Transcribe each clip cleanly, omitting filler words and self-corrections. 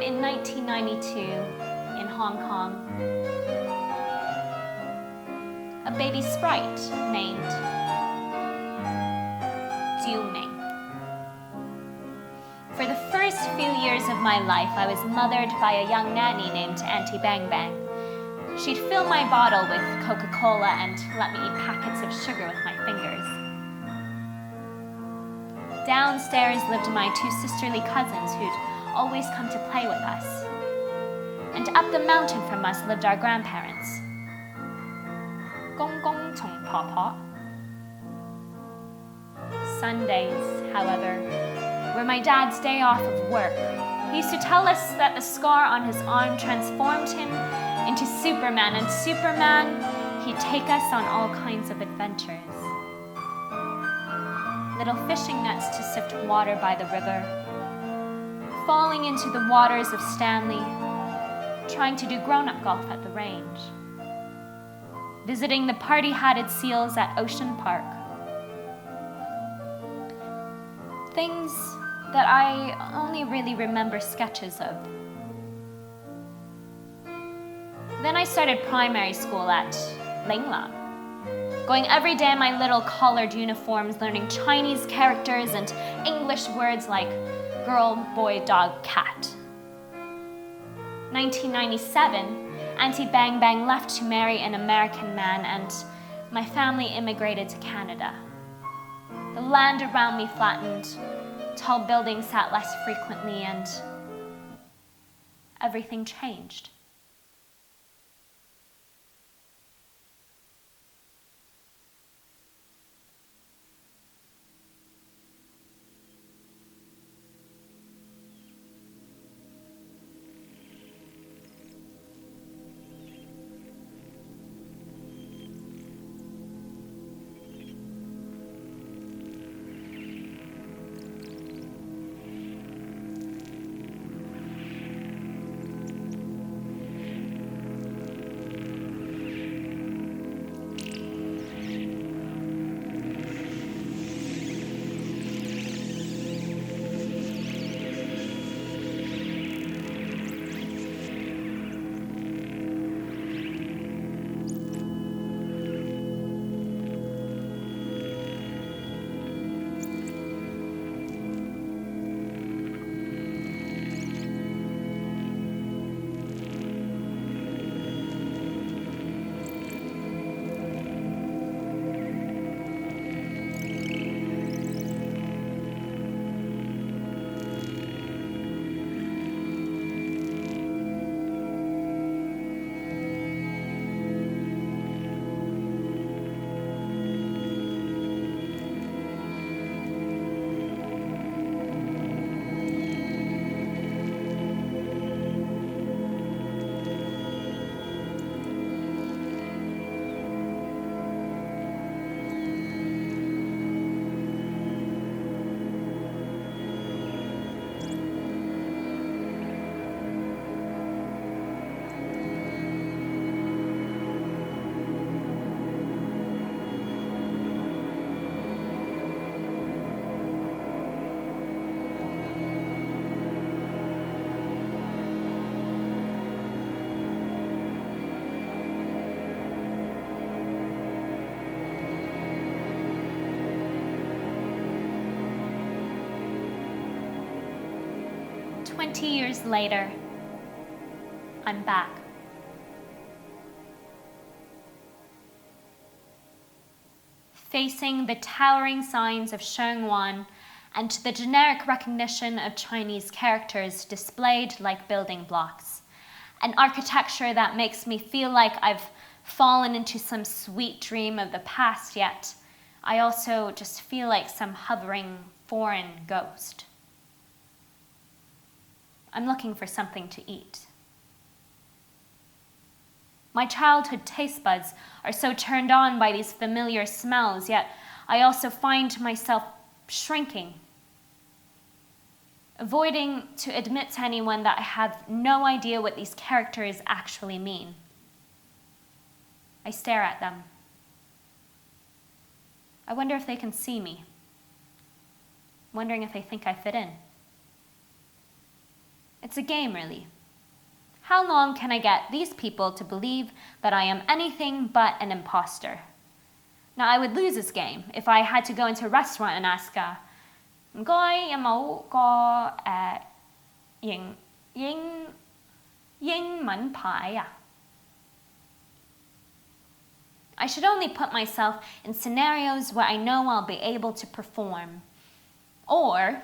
in 1992 in Hong Kong, a baby sprite named Ming. For the first few years of my life, I was mothered by a young nanny named Auntie Bang Bang. She'd fill my bottle with Coca-Cola and let me eat packets of sugar with my fingers. Downstairs lived my two sisterly cousins who'd always come to play with us. And up the mountain from us lived our grandparents. Gong Gong Tong Pa Pa. Sundays, however, were my dad's day off of work. He used to tell us that the scar on his arm transformed him into Superman, and Superman, he'd take us on all kinds of adventures. Little fishing nets to sift water by the river, falling into the waters of Stanley, trying to do grown-up golf at the range, visiting the party-hatted seals at Ocean Park. Things that I only really remember sketches of. Then I started primary school at Linglam, going every day in my little collared uniforms, learning Chinese characters and English words like girl, boy, dog, cat. 1997, Auntie Bang Bang left to marry an American man, and my family immigrated to Canada. The land around me flattened, tall buildings sat less frequently, and everything changed. Years later, I'm back. Facing the towering signs of Shengwan and the generic recognition of Chinese characters displayed like building blocks, an architecture that makes me feel like I've fallen into some sweet dream of the past, yet I also just feel like some hovering foreign ghost. I'm looking for something to eat. My childhood taste buds are so turned on by these familiar smells, yet I also find myself shrinking, avoiding to admit to anyone that I have no idea what these characters actually mean. I stare at them. I wonder if they can see me, wondering if they think I fit in. It's a game, really. How long can I get these people to believe that I am anything but an imposter? Now, I would lose this game if I had to go into a restaurant and ask, 唔該，有冇個英文牌啊? I should only put myself in scenarios where I know I'll be able to perform. Or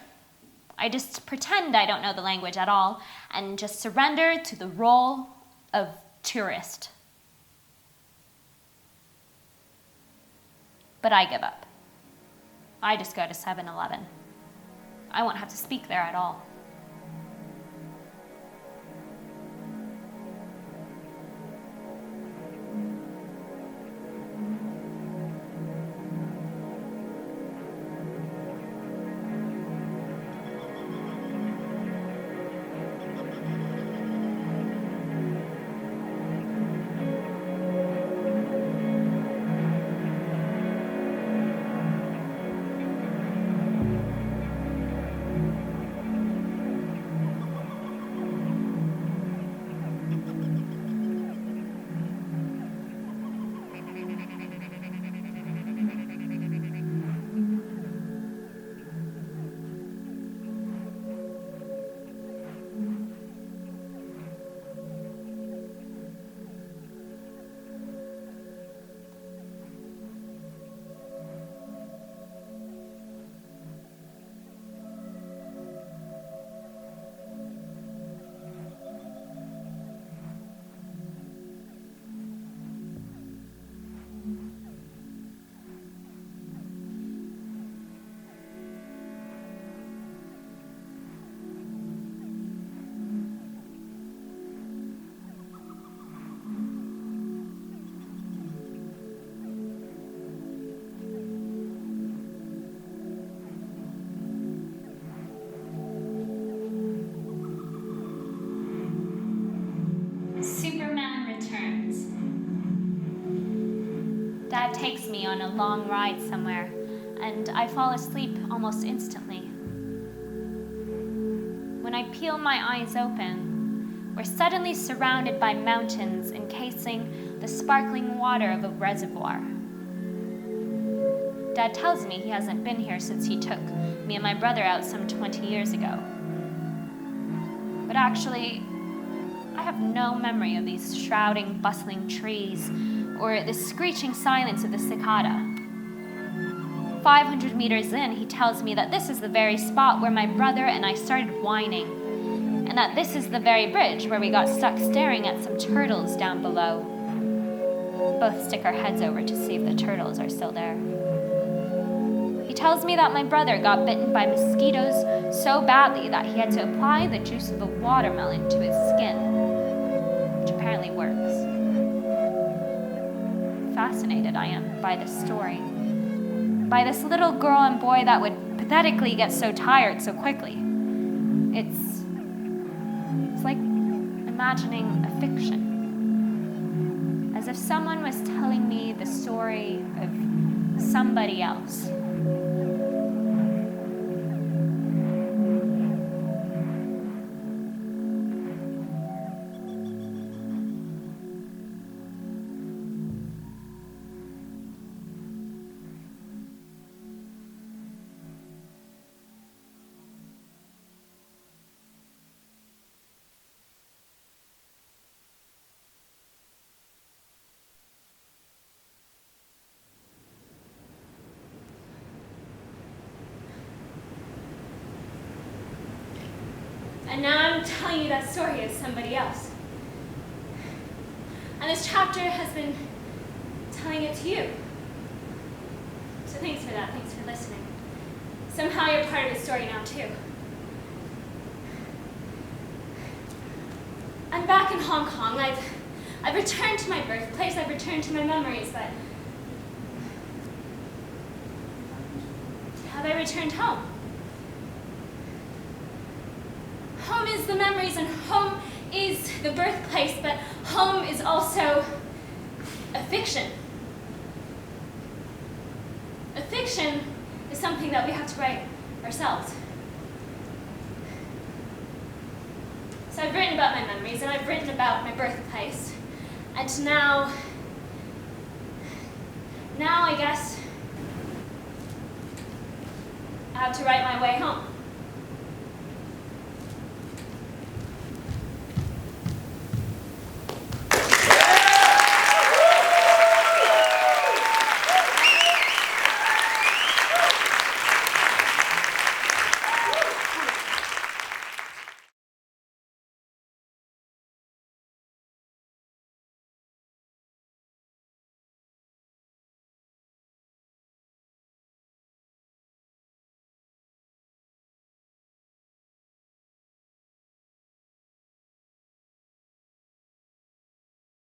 I just pretend I don't know the language at all and just surrender to the role of tourist. But I give up. I just go to 7-Eleven. I won't have to speak there at all. Dad takes me on a long ride somewhere, and I fall asleep almost instantly. When I peel my eyes open, we're suddenly surrounded by mountains encasing the sparkling water of a reservoir. Dad tells me he hasn't been here since he took me and my brother out some 20 years ago. But actually, I have no memory of these shrouding, bustling trees or the screeching silence of the cicada. 500 meters in, he tells me that this is the very spot where my brother and I started whining, and that this is the very bridge where we got stuck staring at some turtles down below. Both stick our heads over to see if the turtles are still there. He tells me that my brother got bitten by mosquitoes so badly that he had to apply the juice of a watermelon to his skin, which apparently works. Fascinated I am by this story, by this little girl and boy that would pathetically get so tired so quickly. It's like imagining a fiction, as if someone was telling me the story of somebody else. And now I'm telling you that story as somebody else. And this chapter has been telling it to you. So thanks for that, thanks for listening. Somehow you're part of the story now too. I'm back in Hong Kong. I've returned to my birthplace, I've returned to my memories, but have I returned home? Home is the memories and home is the birthplace, but home is also a fiction. A fiction is something that we have to write ourselves. I've written about my memories, and I've written about my birthplace. And now I guess I have to write my way home.